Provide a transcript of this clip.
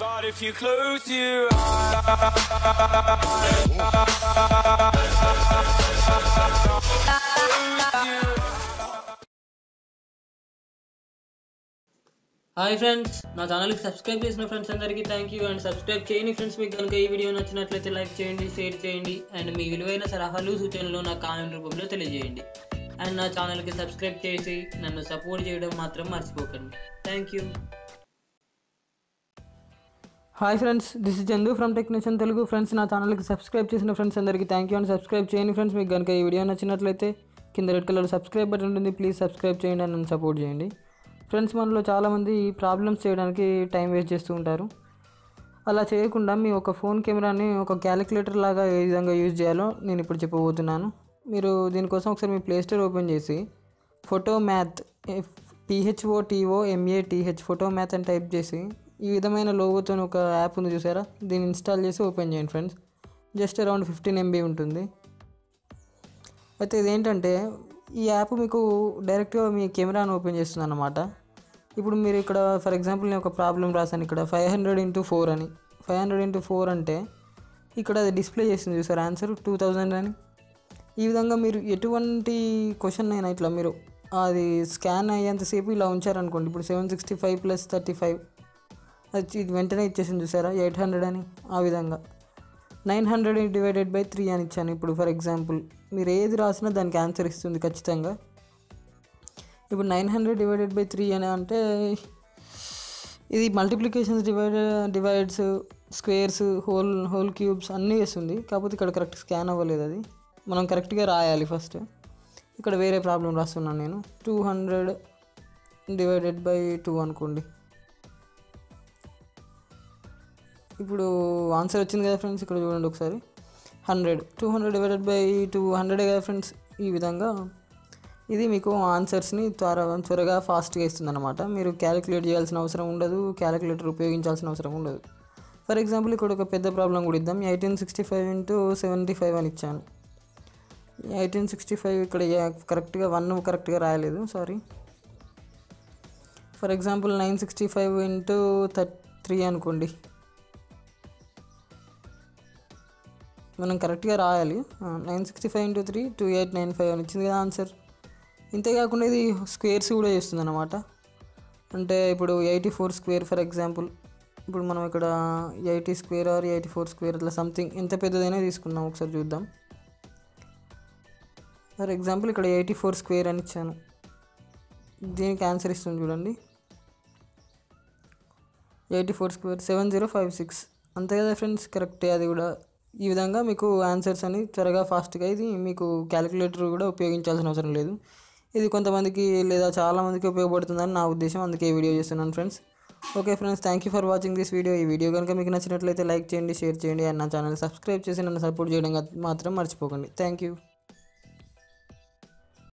But if you close your eyes, hi friends, నా ఛానల్కి subscribe చేసిన ఫ్రెండ్స్ అందరికీ థ్యాంక్ యూ. అండ్ సబ్స్క్రైబ్ చేయని ఫ్రెండ్స్ మీకు కనుక ఈ వీడియో నచ్చినట్లయితే లైక్ చేయండి, షేర్ చేయండి అండ్ మీ విలువైన సలహాలు సూచనలు నా కామెంట్ రూపంలో తెలియజేయండి. అండ్ నా ఛానల్కి సబ్స్క్రైబ్ చేసి నన్ను సపోర్ట్ చేయడం మాత్రం మర్చిపోకండి. Thank you. Hi friends, this is Chandu from technician Telugu. Friends, నా ఛానల్కి సబ్స్క్రైబ్ చేసిన ఫ్రెండ్స్ అందరికీ థ్యాంక్ యూ. అండ్ సబ్స్క్రైబ్ చేయని ఫ్రెండ్స్ మీకు కనుక ఈ వీడియో నచ్చినట్లయితే కింద రెడ్ కలర్ సబ్స్క్రైబ్ బటన్ ఉంటుంది, ప్లీజ్ సబ్స్క్రైబ్ చేయండి అండ్ నన్ను సపోర్ట్ చేయండి. ఫ్రెండ్స్, మనలో చాలామంది ప్రాబ్లమ్స్ చేయడానికి టైం వేస్ట్ చేస్తూ ఉంటారు. అలా చేయకుండా మీ ఒక ఫోన్ కెమెరాని ఒక క్యాలిక్యులేటర్ లాగా ఏ విధంగా యూజ్ చేయాలో నేను ఇప్పుడు చెప్పబోతున్నాను. మీరు దీనికోసం ఒకసారి మీ ప్లే స్టోర్ ఓపెన్ చేసి ఫోటోమ్యాథ్ PHOTOMATH ఫోటోమ్యాథ్ అని టైప్ చేసి ఈ విధమైన లోగోతో ఒక యాప్ ఉంది చూసారా, దీన్ని ఇన్స్టాల్ చేసి ఓపెన్ చేయండి ఫ్రెండ్స్. జస్ట్ అరౌండ్ 15 MB ఉంటుంది. అయితే ఇదేంటంటే ఈ యాప్ మీకు డైరెక్ట్గా మీ కెమెరాను ఓపెన్ చేస్తుంది అన్నమాట. ఇప్పుడు మీరు ఇక్కడ ఫర్ ఎగ్జాంపుల్ నేను ఒక ప్రాబ్లం రాశాను, ఇక్కడ 500x4 అని. 500x4 అంటే ఇక్కడ అది డిస్ప్లే చేస్తుంది చూసారు, ఆన్సర్ 2000 అని. ఈ విధంగా మీరు ఎటువంటి క్వశ్చన్ అయినా ఇట్లా మీరు అది స్కాన్ అయ్యేంతసేపు ఇలా ఉంచారనుకోండి. ఇప్పుడు 765 + 35 అది వెంటనే ఇచ్చేసింది చూసారా, 800 అని. ఆ విధంగా 900/3 అని ఇచ్చాను. ఇప్పుడు ఫర్ ఎగ్జాంపుల్ మీరు ఏది రాసినా దానికి ఆన్సర్ ఇస్తుంది ఖచ్చితంగా. ఇప్పుడు 900/3 అని అంటే ఇది multiplications, divides, squares, whole cubes అన్నీ వేస్తుంది. కాకపోతే ఇక్కడ కరెక్ట్ స్కాన్ అవ్వలేదు. అది మనం కరెక్ట్గా రాయాలి ఫస్ట్. ఇక్కడ వేరే ప్రాబ్లం రాస్తున్నాను నేను. 200/2 అనుకోండి. ఇప్పుడు ఆన్సర్ వచ్చింది కదా ఫ్రెండ్స్, ఇక్కడ చూడండి ఒకసారి 100. 200/2 100 కదా ఫ్రెండ్స్. ఈ విధంగా ఇది మీకు ఆన్సర్స్ని త్వరగా ఫాస్ట్గా ఇస్తుంది అనమాట. మీరు క్యాలిక్యులేట్ చేయాల్సిన అవసరం ఉండదు, క్యాలిక్యులేటర్ ఉపయోగించాల్సిన అవసరం ఉండదు. ఫర్ ఎగ్జాంపుల్ ఇక్కడ ఒక పెద్ద ప్రాబ్లం కూడా ఇద్దాం. 1865x75 అని ఇచ్చాను. 1865 ఇక్కడ కరెక్ట్గా 1 కరెక్ట్గా రాయలేదు, సారీ. ఫర్ ఎగ్జాంపుల్ 965x3 అనుకోండి. మనం కరెక్ట్గా రాయాలి. 965x3 2895 అని ఇచ్చింది కదా ఆన్సర్. ఇంతేకాకుండా ఇది స్క్వేర్స్ కూడా చేస్తుంది అన్నమాట. అంటే ఇప్పుడు 84² ఫర్ ఎగ్జాంపుల్. ఇప్పుడు మనం ఇక్కడ 80² ఆర్ 84² అట్లా సంథింగ్ ఎంత పెద్దదైనా తీసుకుందాం, ఒకసారి చూద్దాం. ఫర్ ఎగ్జాంపుల్ ఇక్కడ 84² అని ఇచ్చాను. దీనికి ఆన్సర్ ఇస్తుంది చూడండి, 84² 7056. అంతే కదా ఫ్రెండ్స్, కరెక్టే అది కూడా. ఈ విధంగా మీకు ఆన్సర్స్ అని త్వరగా ఫాస్ట్గా, ఇది మీకు క్యాలిక్యులేటర్ కూడా ఉపయోగించాల్సిన అవసరం లేదు. ఇది కొంతమందికి లేదా చాలామందికి ఉపయోగపడుతుందని నా ఉద్దేశం, అందుకే వీడియో చేస్తున్నాను friends. Okay friends, thank you for watching this video. ఈ వీడియో కనుక మీకు నచ్చినట్లయితే లైక్ చేయండి, షేర్ చేయండి అండ్ నా ఛానల్ సబ్స్క్రైబ్ చేసి నన్ను సపోర్ట్ చేయడం మాత్రం మర్చిపోకండి. Thank you.